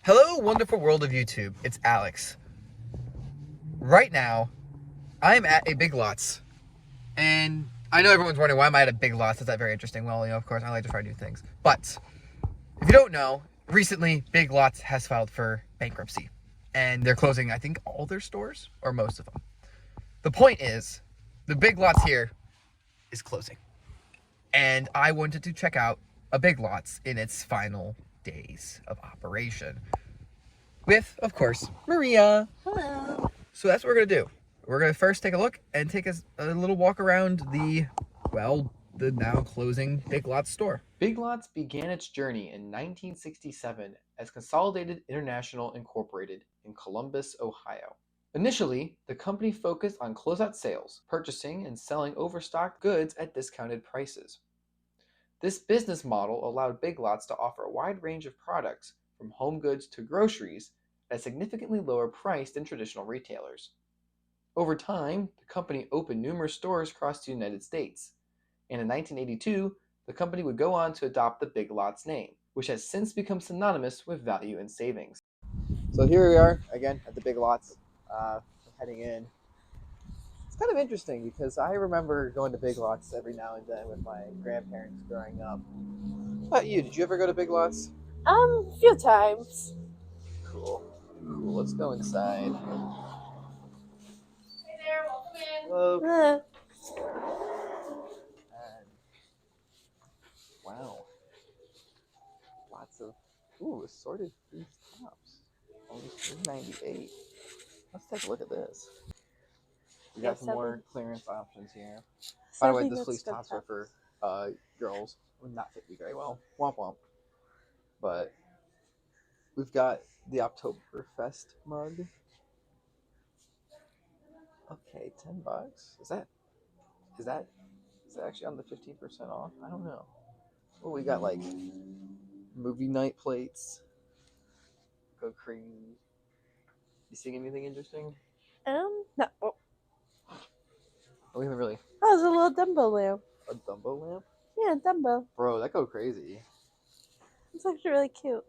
Hello, wonderful world of YouTube. It's Alex. Right now, I'm at a Big Lots. And I know everyone's wondering, why am I at a Big Lots? Is that very interesting? Well, of course, I like to try new things. But if you don't know, recently, Big Lots has filed for bankruptcy. And they're closing, I think, all their stores, or most of them. The point is, the Big Lots here is closing. And I wanted to check out a Big Lots in its final days of operation. With, of course, Maria. Hello. So that's what we're going to do. We're going to first take a look and take a little walk around the now closing Big Lots store. Big Lots began its journey in 1967 as Consolidated International Incorporated in Columbus, Ohio. Initially, the company focused on closeout sales, purchasing and selling overstocked goods at discounted prices. This business model allowed Big Lots to offer a wide range of products, from home goods to groceries, at a significantly lower price than traditional retailers. Over time, the company opened numerous stores across the United States, and in 1982, the company would go on to adopt the Big Lots name, which has since become synonymous with value and savings. So here we are, again, at the Big Lots, heading in. It's kind of interesting because I remember going to Big Lots every now and then with my grandparents growing up. How about you? Did you ever go to Big Lots? A few times. Cool. Cool. Let's go inside. Hey there, welcome in. Hello. Uh, And wow, lots of assorted food tops. Only $3.98. Let's take a look at this. We got yeah, some sadly, more clearance options here. By the way, sadly the that's fleece good tops are stuff. for girls. Would not fit me very well. Womp womp. But we've got the Oktoberfest mug. Okay, $10. Is that actually on the 15% off? I don't know. Oh, we got like movie night plates. Go crazy. You seeing anything interesting? No. Oh, We haven't really. it's a little Dumbo lamp. A Dumbo lamp? Yeah, Dumbo. Bro, that go crazy. It's actually really cute.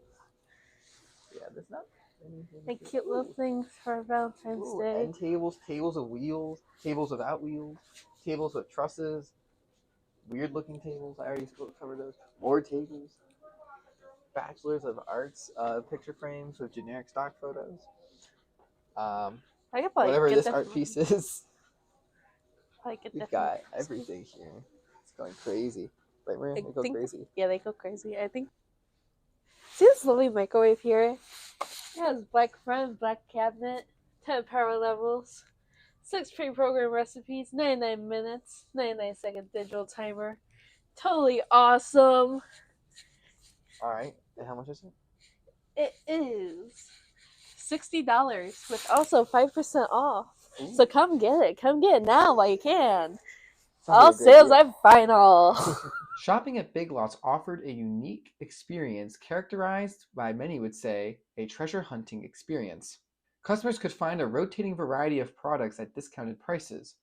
Yeah, there's not anything. Like cute little things for Valentine's Day. End tables, tables of wheels, tables without wheels, tables with trusses, weird looking tables. I already covered those. More tables. Bachelors of Arts picture frames with generic stock photos. I could probably Whatever get this that art piece is, we've from got everything here. It's going crazy. Right, Maria? I They go think, crazy. yeah, they go crazy. I think. See this lovely microwave here? It has black front, black cabinet, 10 power levels, 6 pre-programmed recipes, 99 minutes, 99-second digital timer. Totally awesome. All right. And how much is it? It is $60 with also 5% off. Ooh. So come get it. Come get it now while you can. Sounds All like a great sales deal. are final. Shopping at Big Lots offered a unique experience characterized by many would say a treasure hunting experience. Customers could find a rotating variety of products at discounted prices.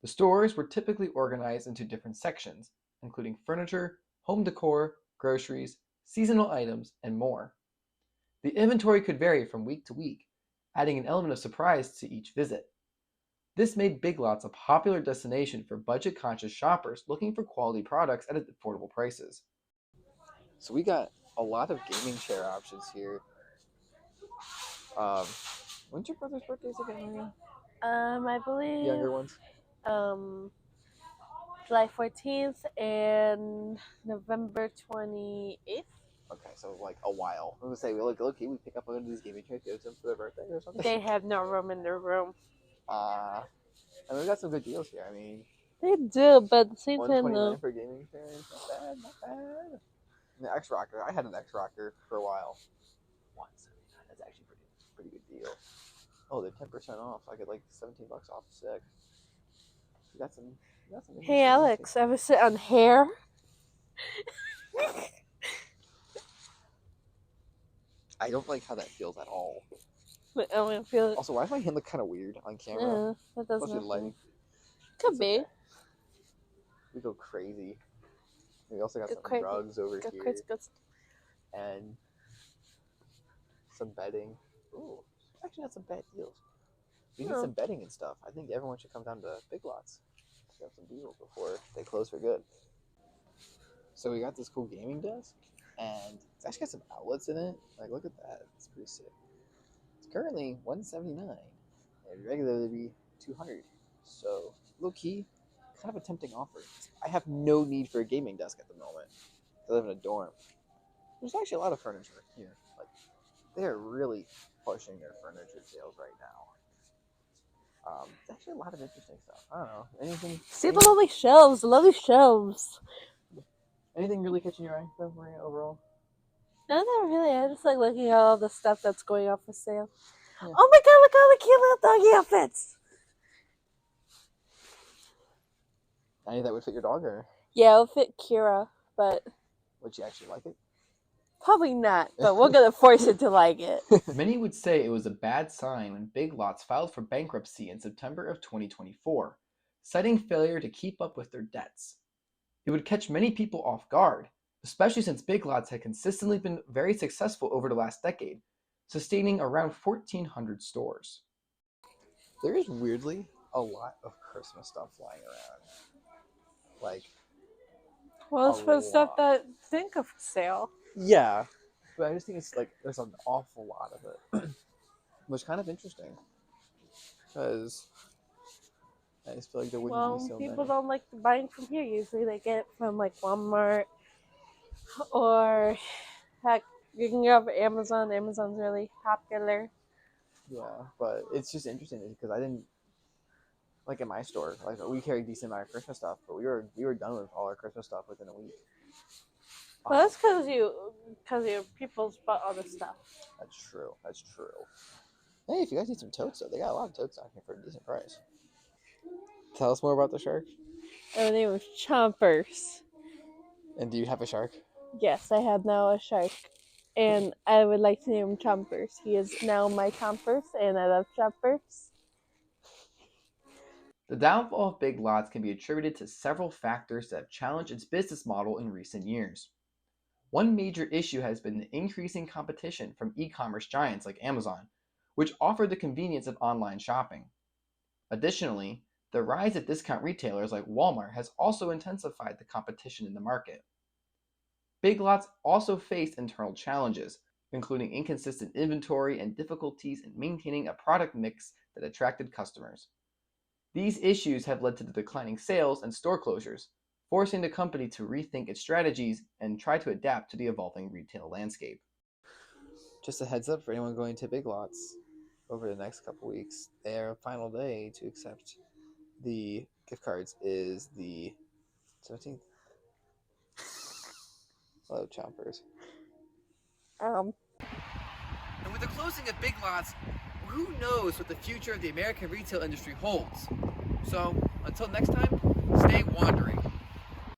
The stores were typically organized into different sections, including furniture, home decor, groceries, seasonal items, and more. The inventory could vary from week to week, adding an element of surprise to each visit. This made Big Lots a popular destination for budget-conscious shoppers looking for quality products at affordable prices. So we got a lot of gaming chair options here. Um, when's your brother's birthdays again, Maria? I believe Younger ones? um July 14th and November 28th. Okay, so like a while. I'm gonna say, look, we pick up one of these gaming chairs, give them for their birthday or something. They have no room in their room. And we got some good deals here. I mean, They do, but at the same time, $129 for a gaming chair. Not bad, not bad. And the X Rocker. I had an X Rocker for a while. $179. That's actually pretty good deal. Oh, they're 10% off. So I get like $17 off. Sick. We got some. hey Alex, ever sit on hair? I don't like how that feels at all. But I don't feel it. Also, why does my hand look kind of weird on camera? That doesn't Especially the lighting. Could be. Okay. We go crazy. We also got some rugs over here. Crazy. And some bedding. Ooh, actually not some bad deals. We need Oh. some bedding and stuff. I think everyone should come down to Big Lots. Get some deals before they close for good. So we got this cool gaming desk, and it's actually got some outlets in it. Like, look at that. It's pretty sick. It's currently $179. It'd regularly be $200. So, low key, kind of a tempting offer. I have no need for a gaming desk at the moment. I live in a dorm. There's actually a lot of furniture here. Like, they are really pushing their furniture sales right now. There's actually a lot of interesting stuff. I don't know. Anything? See the lovely shelves, the lovely shelves. Anything really catching your eye, though, Maria, overall? No, not really. I just like looking at all the stuff that's going off for sale. Yeah. Oh my god, look at all the cute little doggy outfits! Any that would fit your dog, or Yeah, it'll fit Kira, but would she actually like it? probably not. But we're gonna force it to like it. Many would say it was a bad sign when Big Lots filed for bankruptcy in September of 2024, citing failure to keep up with their debts. It would catch many people off guard, especially since Big Lots had consistently been very successful over the last decade, sustaining around 1,400 stores. There is weirdly a lot of Christmas stuff flying around. Like, Well, it's for the stuff that think of sale. yeah, but I just think it's like there's an awful lot of it, which is kind of interesting because I just feel like there wouldn't be so people many. don't like buying from here. Usually they get it from like Walmart or heck, you can go for Amazon. Amazon's really popular. Yeah, but it's just interesting because I didn't like in my store. Like we carry a decent amount of Christmas stuff, but we were done with all our Christmas stuff within a week. Well, that's because your people's bought all this stuff. That's true. That's true. Hey, if you guys need some totes, though, they got a lot of totes out here for a decent price. Tell us more about the shark. Her name was Chompers. And do you have a shark? Yes, I have now a shark. And I would like to name him Chompers. He is now my Chompers, and I love Chompers. The downfall of Big Lots can be attributed to several factors that have challenged its business model in recent years. One major issue has been the increasing competition from e-commerce giants like Amazon, which offer the convenience of online shopping. Additionally, the rise of discount retailers like Walmart has also intensified the competition in the market. Big Lots also faced internal challenges, including inconsistent inventory and difficulties in maintaining a product mix that attracted customers. These issues have led to the declining sales and store closures, forcing the company to rethink its strategies and try to adapt to the evolving retail landscape. Just a heads up for anyone going to Big Lots over the next couple weeks, their final day to accept the gift cards is the 17th. Hello, Chompers. And with the closing of Big Lots, who knows what the future of the American retail industry holds? So, until next time, stay wandering.